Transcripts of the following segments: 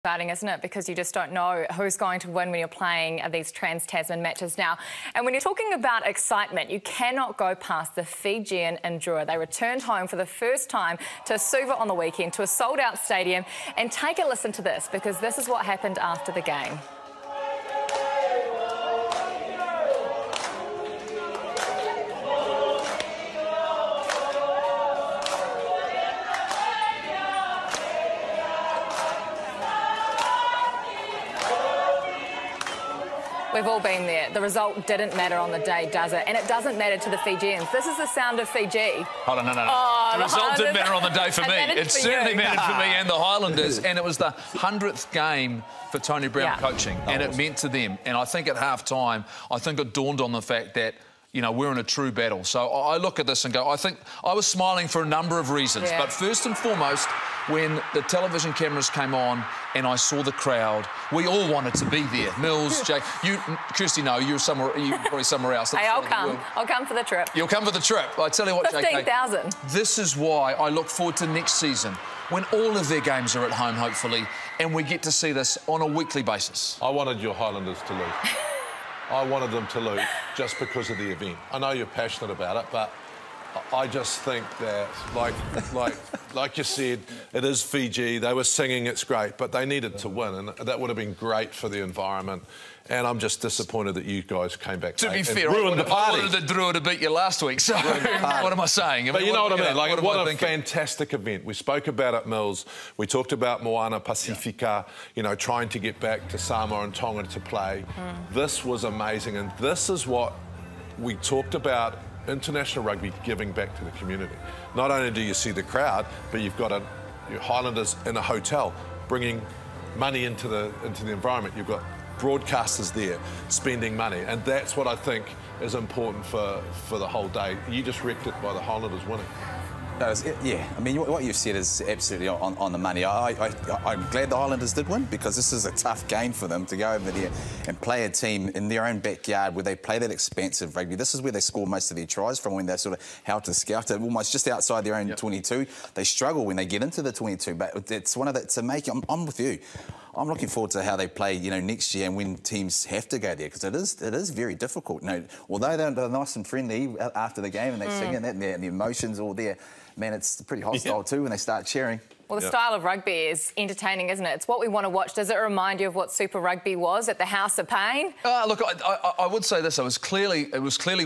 exciting, isn't it? Because you just don't know who's going to win when you're playing these Trans-Tasman matches now. And when you're talking about excitement, you cannot go past the Fijian Drua. They returned home for the first time to Suva on the weekend, to a sold-out stadium. And take a listen to this, because this is what happened after the game. We've all been there. The result didn't matter on the day, does it? And it doesn't matter to the Fijians. This is the sound of Fiji. Hold on, no. Oh, the result didn't matter on the day for me. It certainly mattered for me and the Highlanders. And it was the 100th game for Tony Brown coaching. And it meant to them. And I think at half-time, I think it dawned on the fact that, you know, we're in a true battle. So I look at this and go, I think I was smiling for a number of reasons. But first and foremost, when the television cameras came on and I saw the crowd, we all wanted to be there. Mills, Jake, you, Kirsty, no, you're probably somewhere else. Hey, I'll come. I'll come for the trip. You'll come for the trip. I tell you what, 15,000. This is why I look forward to next season, when all of their games are at home, hopefully, and we get to see this on a weekly basis. I wanted your Highlanders to lose. I wanted them to lose just because of the event. I know you're passionate about it, but I just think that, like you said, it is Fiji. They were singing, it's great, but they needed to win, and that would have been great for the environment. And I'm just disappointed that you guys came back to be fair, ruined the party. I wanted the Drua to beat you last week, so what am I saying? But you know what I mean? Like, what a fantastic event. We spoke about it, Mills. We talked about Moana Pacifica, you know, trying to get back to Samoa and Tonga to play. This was amazing, and this is what we talked about. International rugby giving back to the community. Not only do you see the crowd, but you've got your Highlanders in a hotel bringing money into the environment. You've got broadcasters there spending money, and that's what I think is important for the whole day. You just wrecked it by the Highlanders winning. Yeah, I mean, what you've said is absolutely on the money. I'm glad the Highlanders did win, because this is a tough game for them to go over there and play a team in their own backyard where they play that expansive rugby. This is where they score most of their tries from, when they're sort of held to scout, almost just outside their own 22. They struggle when they get into the 22, but it's one of the, to make, I'm with you. I'm looking forward to how they play, you know, next year, and when teams have to go there, because it is very difficult. You know, although they're nice and friendly after the game and they sing and the emotions all there, man, it's pretty hostile too when they start cheering. Well, the style of rugby is entertaining, isn't it? It's what we want to watch. Does it remind you of what Super Rugby was at the House of Pain? Look, I would say this. It was clearly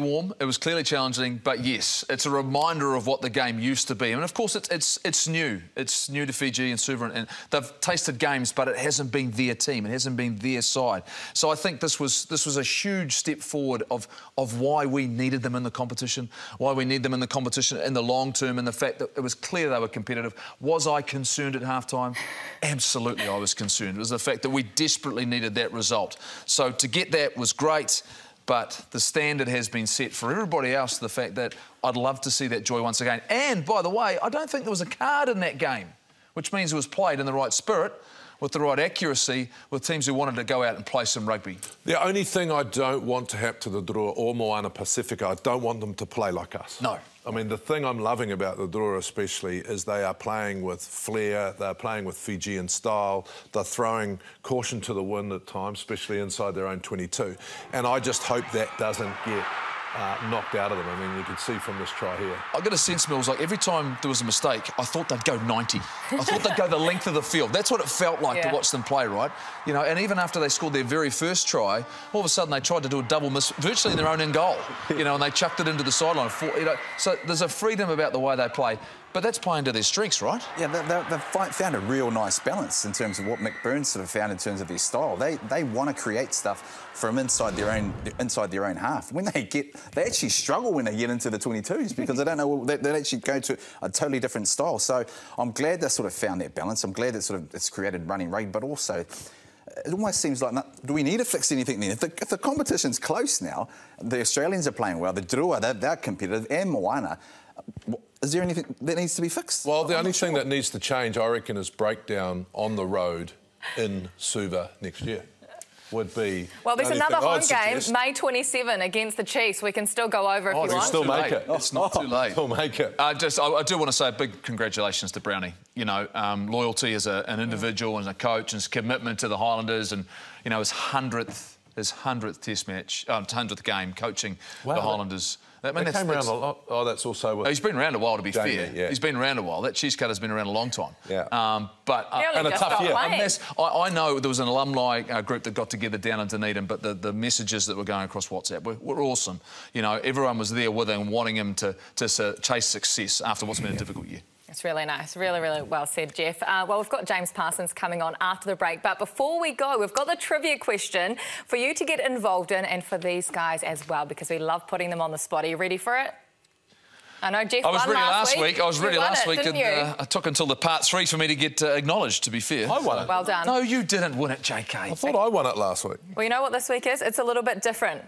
warm. It was clearly challenging. But yes, it's a reminder of what the game used to be. I mean, of course, it's new. It's new to Fiji and Suva, and they've tasted games, but it hasn't been their team. It hasn't been their side. So I think this was a huge step forward of why we needed them in the competition, why we need them in the competition in the long term, and the fact that it was clear they were competitive. Was I concerned at half-time? Absolutely, I was concerned. It was the fact that we desperately needed that result. So to get that was great, but the standard has been set for everybody else, the fact that I'd love to see that joy once again. And, by the way, I don't think there was a card in that game, which means it was played in the right spirit, with the right accuracy, with teams who wanted to go out and play some rugby. The only thing I don't want to happen to the Drua or Moana Pacifica, I don't want them to play like us. No. I mean, the thing I'm loving about the Drua especially is they are playing with flair, they're playing with Fijian style, they're throwing caution to the wind at times, especially inside their own 22. And I just hope that doesn't get knocked out of them. I mean, you can see from this try here. I got a sense, Mills, like every time there was a mistake, I thought they'd go 90. I thought they'd go the length of the field. That's what it felt like to watch them play, right? You know, and even after they scored their very first try, all of a sudden they tried to do a double miss, virtually in their own end goal, you know, and they chucked it into the sideline. You know, so there's a freedom about the way they play. But that's playing to their strengths, right? Yeah, they've found a real nice balance in terms of what Mick Burns sort of found in terms of their style. They want to create stuff from inside their own half. When they actually struggle when they get into the 22s, because they don't know, they actually go to a totally different style. So I'm glad they sort of found that balance. I'm glad that it's created running rugby, but also it almost seems like, do we need to fix anything then? If the competition's close now, the Australians are playing well, the Drua, they're competitive, and Moana. Is there anything that needs to be fixed? Well, the only thing that needs to change, I reckon, is breakdown on the road in Suva next year. would be... Well, there's another home game, suggest. May 27 against the Chiefs. We can still go over if you want. Still make it. It's not too late. Still make it. I do want to say a big congratulations to Brownie. You know, loyalty as an individual and a coach, and his commitment to the Highlanders, and you know his 100th Test match, 100th game coaching the Highlanders. I mean, came around a lot. Oh, that's also what... He's been around a while, to be Jamie, fair. yeah. He's been around a while. That cheese cutter's been around a long time. Yeah. And a tough year. I know there was an alumni group that got together down in Dunedin, but the messages that were going across WhatsApp were awesome. You know, everyone was there with him, wanting him to chase success after what's been a difficult year. It's really nice. Really, really well said, Jeff. Well, we've got James Parsons coming on after the break. But before we go, we've got the trivia question for you to get involved in, and for these guys as well, because we love putting them on the spot. Are you ready for it? I know Jeff won last week. I was ready last week, and it took until the part 3 for me to get acknowledged, to be fair. I won it. Well done. No, you didn't win it, JK. I thought I won it last week. Well, you know what this week is? It's a little bit different.